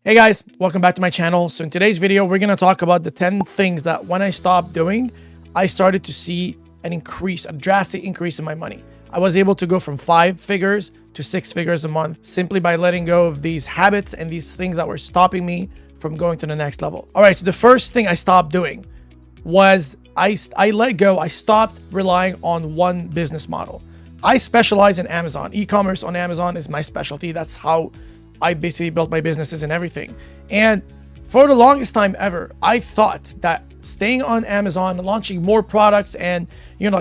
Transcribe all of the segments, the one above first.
Hey guys, welcome back to my channel. So in today's video, we're going to talk about the 10 things that when I stopped doing, I started to see a drastic increase in my money. I was able to go from 5 figures to 6 figures a month simply by letting go of these habits and these things that were stopping me from going to the next level. All right, so the first thing I stopped doing was I let go. I stopped relying on one business model. I specialize in Amazon. E-commerce on Amazon is my specialty. That's how I basically built my businesses and everything. And for the longest time ever, I thought that staying on Amazon, launching more products and,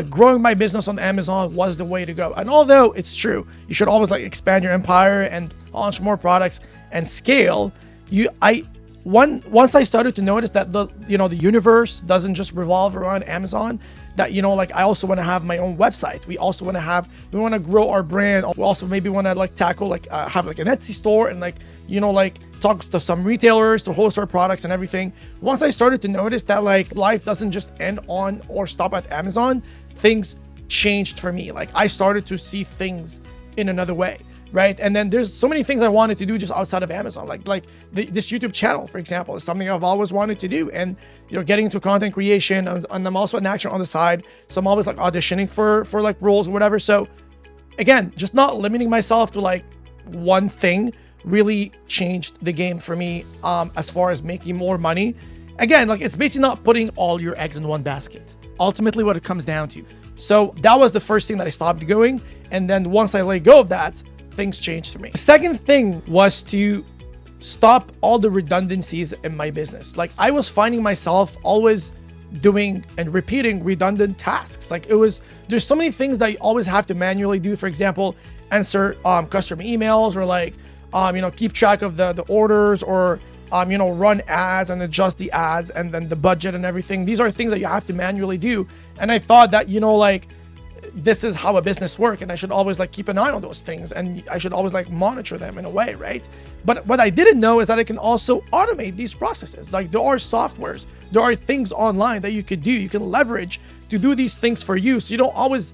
growing my business on Amazon was the way to go. And although it's true, you should always expand your empire and launch more products and scale. Once I started to notice that the universe doesn't just revolve around Amazon, that I also want to have my own website. We want to grow our brand. We also maybe want to tackle have an Etsy store and talk to some retailers to host our products and everything. Once I started to notice that life doesn't just end on or stop at Amazon, things changed for me. I started to see things in another way. Right. And then there's so many things I wanted to do just outside of Amazon, this YouTube channel, for example, is something I've always wanted to do. And, getting into content creation, and I'm also an actor on the side. So I'm always auditioning for roles or whatever. So again, just not limiting myself to one thing really changed the game for me as far as making more money. Again, it's basically not putting all your eggs in one basket. Ultimately what it comes down to. So that was the first thing that I stopped doing. And then once I let go of that, things changed for me. The second thing was to stop all the redundancies in my business. I was finding myself always doing and repeating redundant tasks. There's so many things that you always have to manually do. For example, answer customer emails or keep track of the orders or run ads and adjust the ads and then the budget and everything. These are things that you have to manually do. And I thought that, this is how a business works, and I should always keep an eye on those things, and I should always monitor them in a way, right? But what I didn't know is that I can also automate these processes. There are softwares, there are things online that you could do, you can leverage to do these things for you, so you don't always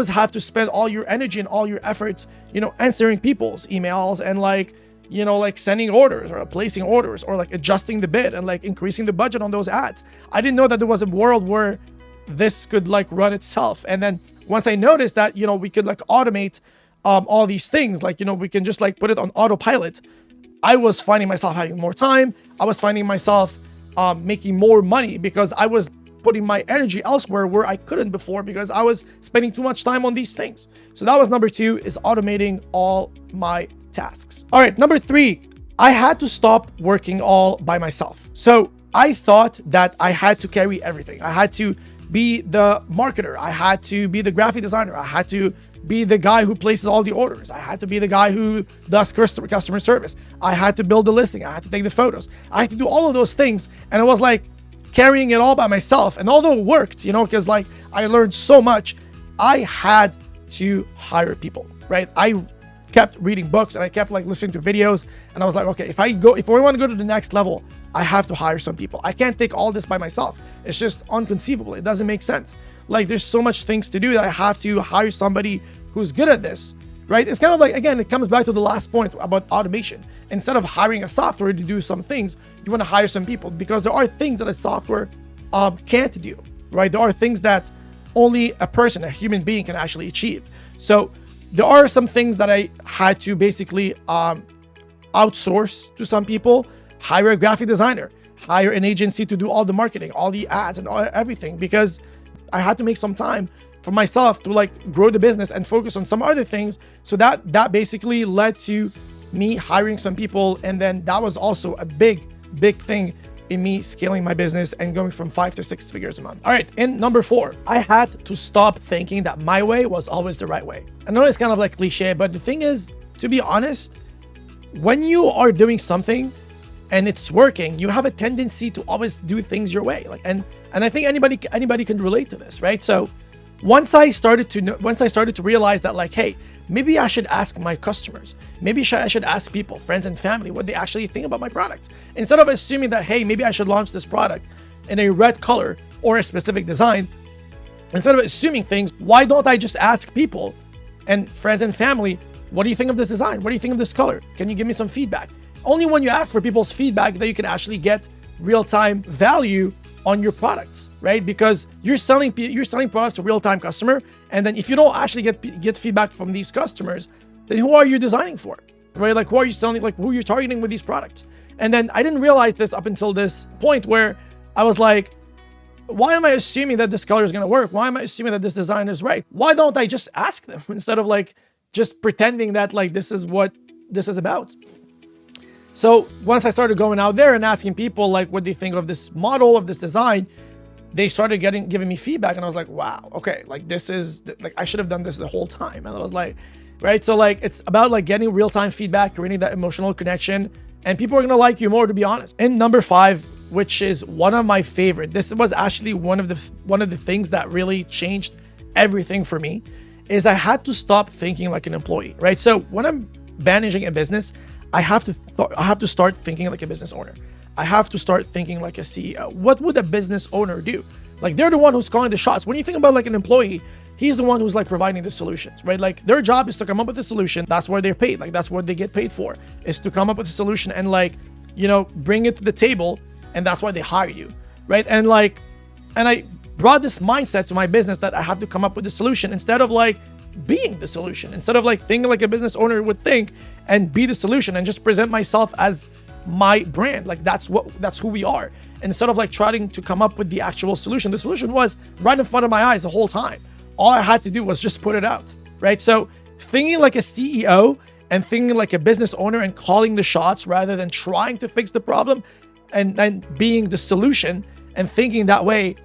have to spend all your energy and all your efforts, answering people's emails and sending orders or placing orders or adjusting the bid and increasing the budget on those ads. I didn't know that there was a world where this could run itself. And then once I noticed that, we could automate all these things, we can just put it on autopilot. I was finding myself having more time. I was finding myself making more money because I was putting my energy elsewhere where I couldn't before because I was spending too much time on these things. So that was number 2, is automating all my tasks. All right, number 3, I had to stop working all by myself. So I thought that I had to carry everything. I had to be the marketer. I had to be the graphic designer. I had to be the guy who places all the orders. I had to be the guy who does customer service. I had to build the listing. I had to take the photos. I had to do all of those things. And it was carrying it all by myself. And although it worked, because I learned so much, I had to hire people, right? I kept reading books and I kept listening to videos, and I was okay, if I want to go to the next level, I have to hire some people. I can't take all this by myself. It's just inconceivable. It doesn't make sense. There's so much things to do that I have to hire somebody who's good at this, right? It's kind of again, it comes back to the last point about automation. Instead of hiring a software to do some things, you want to hire some people, because there are things that a software can't do, right? There are things that only a person, a human being, can actually achieve. So there are some things that I had to basically outsource to some people, hire a graphic designer, hire an agency to do all the marketing, all the ads and everything, because I had to make some time for myself to grow the business and focus on some other things. So that basically led to me hiring some people. And then that was also a big thing in me scaling my business and going from 5 to 6 figures a month. All right, in number 4, I had to stop thinking that my way was always the right way. I know it's kind of cliche, but the thing is, to be honest, when you are doing something and it's working, you have a tendency to always do things your way. And I think anybody can relate to this, right? So once I started to realize that hey, maybe I should ask my customers, maybe I should ask people, friends and family, what they actually think about my products. Instead of assuming that, hey, maybe I should launch this product in a red color or a specific design, instead of assuming things, why don't I just ask people and friends and family, what do you think of this design? What do you think of this color? Can you give me some feedback? Only when you ask for people's feedback that you can actually get real-time value on your products, right? Because you're selling products to real-time customer, and then if you don't actually get feedback from these customers, then who are you designing for, right? Like, who are you selling? Like, who are you targeting with these products? And then I didn't realize this up until this point where I was like, why am I assuming that this color is going to work? Why am I assuming that this design is right? Why don't I just ask them instead of like just pretending that like this is what this is about? So once I started going out there and asking people like what do you think of this model, of this design, they started giving me feedback, and I was like, wow, okay, like this is like I should have done this the whole time. And I was like, right, so like it's about like getting real-time feedback, creating that emotional connection, and people are gonna like you more, to be honest. And number 5, which is one of my favorite, this was actually one of the things that really changed everything for me, is I had to stop thinking like an employee, right? So when I'm managing a business, I have to start thinking like a business owner. I have to start thinking like a CEO. What would a business owner do? Like, they're the one who's calling the shots. When you think about like an employee, he's the one who's like providing the solutions, right? Like, their job is to come up with a solution. That's where they're paid. Like, that's what they get paid for, is to come up with a solution and like, you know, bring it to the table. And that's why they hire you, right? And I brought this mindset to my business that I have to come up with a solution instead of like being the solution, instead of like thinking like a business owner would think and be the solution and just present myself as my brand. Like, that's who we are. Instead of like trying to come up with the actual solution, the solution was right in front of my eyes the whole time. All I had to do was just put it out, right? So thinking like a CEO and thinking like a business owner and calling the shots rather than trying to fix the problem and being the solution and thinking that way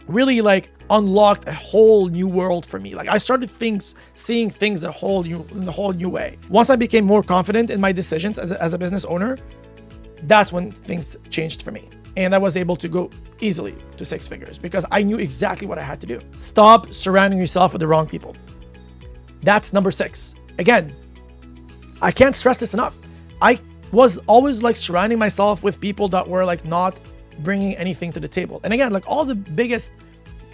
really like unlocked a whole new world for me. Like, I started seeing things in a whole new way. Once I became more confident in my decisions as a business owner, that's when things changed for me. And I was able to go easily to 6 figures because I knew exactly what I had to do. Stop surrounding yourself with the wrong people. That's number 6. Again, I can't stress this enough. I was always like surrounding myself with people that were like not bringing anything to the table. And again, like all the biggest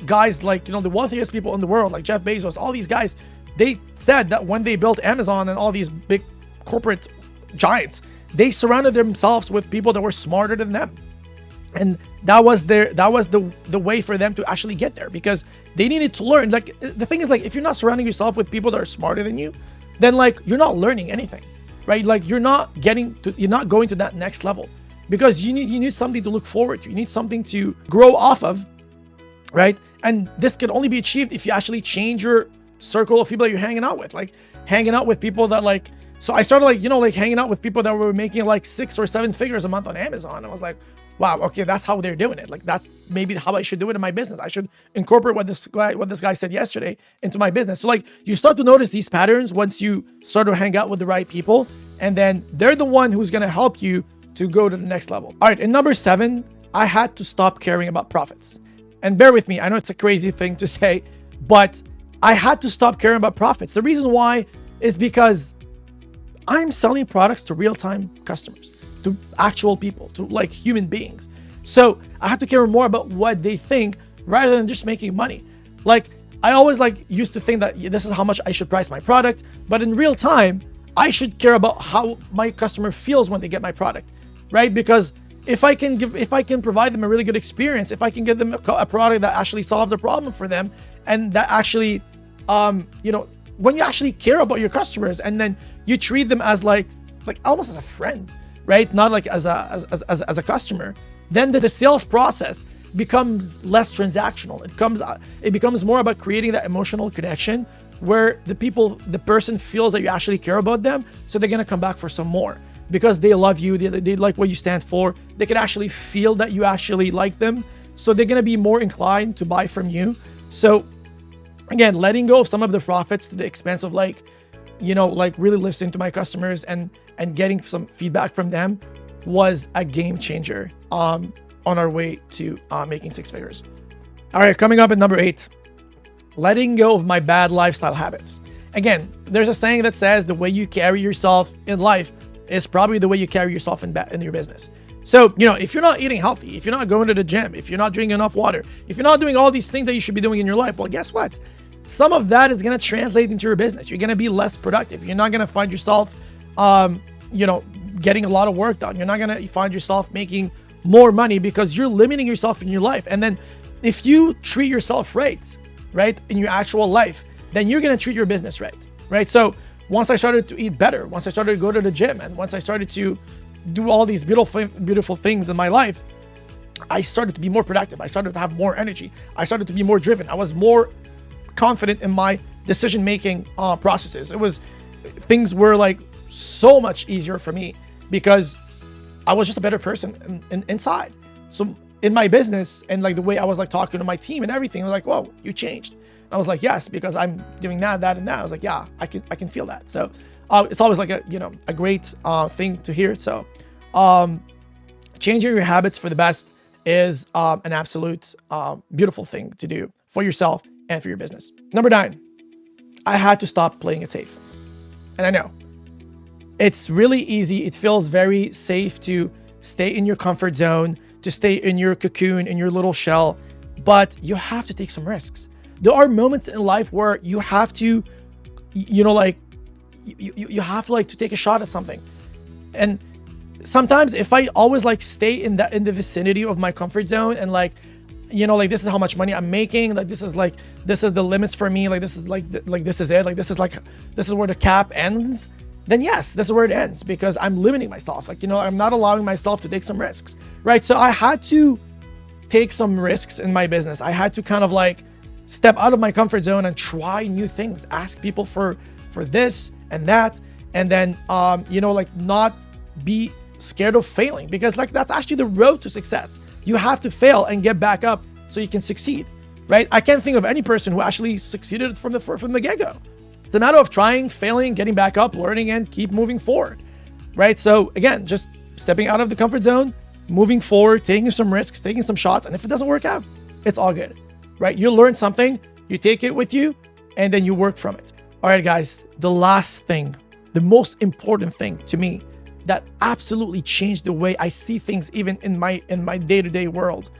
guys, like, you know, the wealthiest people in the world, like Jeff Bezos, all these guys, they said that when they built Amazon and all these big corporate giants, they surrounded themselves with people that were smarter than them. And that was the way for them to actually get there, because they needed to learn. Like, the thing is, like, if you're not surrounding yourself with people that are smarter than you, then like you're not learning anything, right? Like, you're not going to that next level, because you need something to look forward to. You need something to grow off of, right? And this can only be achieved if you actually change your circle of people that you're hanging out with. Like, hanging out with people that like, so I started like, you know, like hanging out with people that were making like 6 or 7 figures a month on Amazon. I was like, wow, okay, that's how they're doing it. Like, that's maybe how I should do it in my business. I should incorporate what this guy said yesterday into my business. So like, you start to notice these patterns once you start to hang out with the right people, and then they're the one who's going to help you to go to the next level. All right, and number 7, I had to stop caring about profits. And bear with me, I know it's a crazy thing to say, but I had to stop caring about profits. The reason why is because I'm selling products to real-time customers, to actual people, to like human beings. So I have to care more about what they think rather than just making money. Like, I always like used to think that this is how much I should price my product, but in real time, I should care about how my customer feels when they get my product, right? Because if I can provide them a really good experience, if I can give them a product that actually solves a problem for them, and that actually, you know, when you actually care about your customers and then you treat them as like almost as a friend, right? Not like as a customer, then the sales process becomes less transactional. It becomes more about creating that emotional connection where the person feels that you actually care about them, so they're gonna come back for some more because they love you, they like what you stand for. They can actually feel that you actually like them, so they're gonna be more inclined to buy from you. So again, letting go of some of the profits to the expense of like, you know, like really listening to my customers and getting some feedback from them was a game changer on our way to making 6 figures. All right, coming up at number 8, letting go of my bad lifestyle habits. Again, there's a saying that says the way you carry yourself in life is probably the way you carry yourself in your business. So, you know, if you're not eating healthy, if you're not going to the gym, if you're not drinking enough water, if you're not doing all these things that you should be doing in your life, well, guess what? Some of that is going to translate into your business. You're going to be less productive. You're not going to find yourself, you know, getting a lot of work done. You're not going to find yourself making more money because you're limiting yourself in your life. And then if you treat yourself right in your actual life, then you're going to treat your business right? So once I started to eat better, once I started to go to the gym, and once I started to do all these beautiful things in my life, I started to be more productive. I started to have more energy. I started to be more driven. I was more confident in my decision-making processes. Things were like so much easier for me because I was just a better person inside. So in my business and like the way I was like talking to my team and everything, I was like, whoa, you changed. I was like, yes, because I'm doing that, and that. I was like, yeah, I can feel that. So it's always like a great thing to hear. So changing your habits for the best is an absolute beautiful thing to do for yourself and for your business. Number 9, I had to stop playing it safe. And I know it's really easy. It feels very safe to stay in your comfort zone, to stay in your cocoon, in your little shell, but you have to take some risks. There are moments in life where you have to, you have to like to take a shot at something. And sometimes if I always like stay in the vicinity of my comfort zone and like, this is how much money I'm making, like this is the limits for me, like this is this is it, like this is where the cap ends, then yes, this is where it ends because I'm limiting myself. Like, I'm not allowing myself to take some risks, right? So I had to take some risks in my business. I had to kind of like step out of my comfort zone and try new things, ask people for this and that, and then not be scared of failing, because like that's actually the road to success. You have to fail and get back up so you can succeed, right? I can't think of any person who actually succeeded from the get-go. It's a matter of trying, failing, getting back up, learning, and keep moving forward, right? So again, just stepping out of the comfort zone, moving forward, taking some risks, taking some shots, and if it doesn't work out, it's all good, right? You learn something, you take it with you, and then you work from it. All right, guys, the last thing, the most important thing to me that absolutely changed the way I see things even in my day-to-day world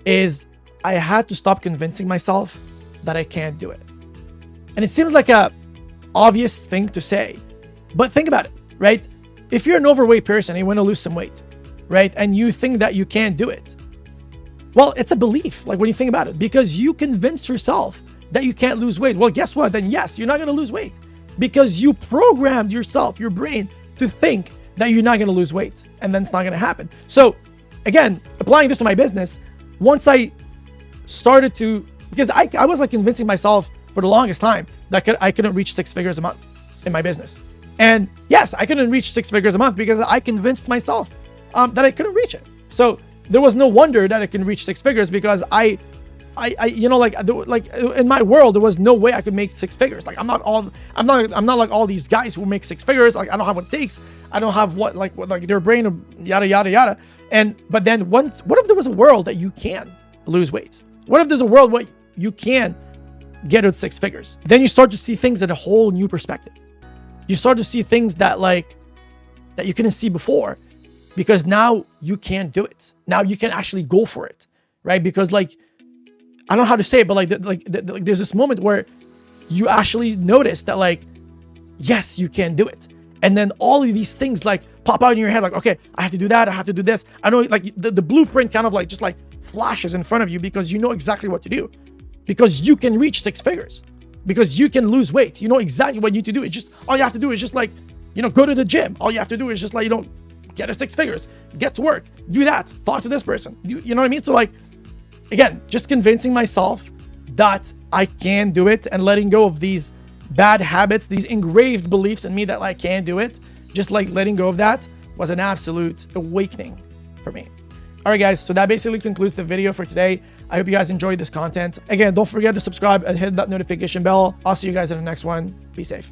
is I had to stop convincing myself that I can't do it. And it seems like a obvious thing to say, but think about it, right? If you're an overweight person and you want to lose some weight, right? And you think that you can't do it, well, it's a belief, like when you think about it, because you convinced yourself that you can't lose weight. Well, guess what? Then yes, you're not going to lose weight because you programmed yourself, your brain, to think that you're not going to lose weight, and then it's not going to happen. So again, applying this to my business, once I started to, because I was like convincing myself for the longest time that I couldn't reach 6 figures a month in my business. And yes, I couldn't reach 6 figures a month because I convinced myself that I couldn't reach it. So there was no wonder that I can reach 6 figures because I in my world, there was no way I could make 6 figures. Like I'm not like all these guys who make 6 figures. Like I don't have what it takes. I don't have what their brain, yada, yada, yada. But then what if there was a world that you can lose weight? What if there's a world where you can get to 6 figures? Then you start to see things in a whole new perspective. You start to see things that you couldn't see before because now you can do it. Now you can actually go for it, right? Because I don't know how to say it, but there's this moment where you actually notice that yes, you can do it. And then all of these things pop out in your head, okay, I have to do that. I have to do this. I know the blueprint kind of just flashes in front of you because you know exactly what to do, because you can reach 6 figures, because you can lose weight. You know exactly what you need to do. It's just, all you have to do is just go to the gym. All you have to do is just get to 6 figures, get to work, do that, talk to this person. You know what I mean? So again, just convincing myself that I can do it and letting go of these bad habits, these engraved beliefs in me that I can't do it, just letting go of that was an absolute awakening for me. All right, guys, so that basically concludes the video for today. I hope you guys enjoyed this content. Again, don't forget to subscribe and hit that notification bell. I'll see you guys in the next one. Be safe.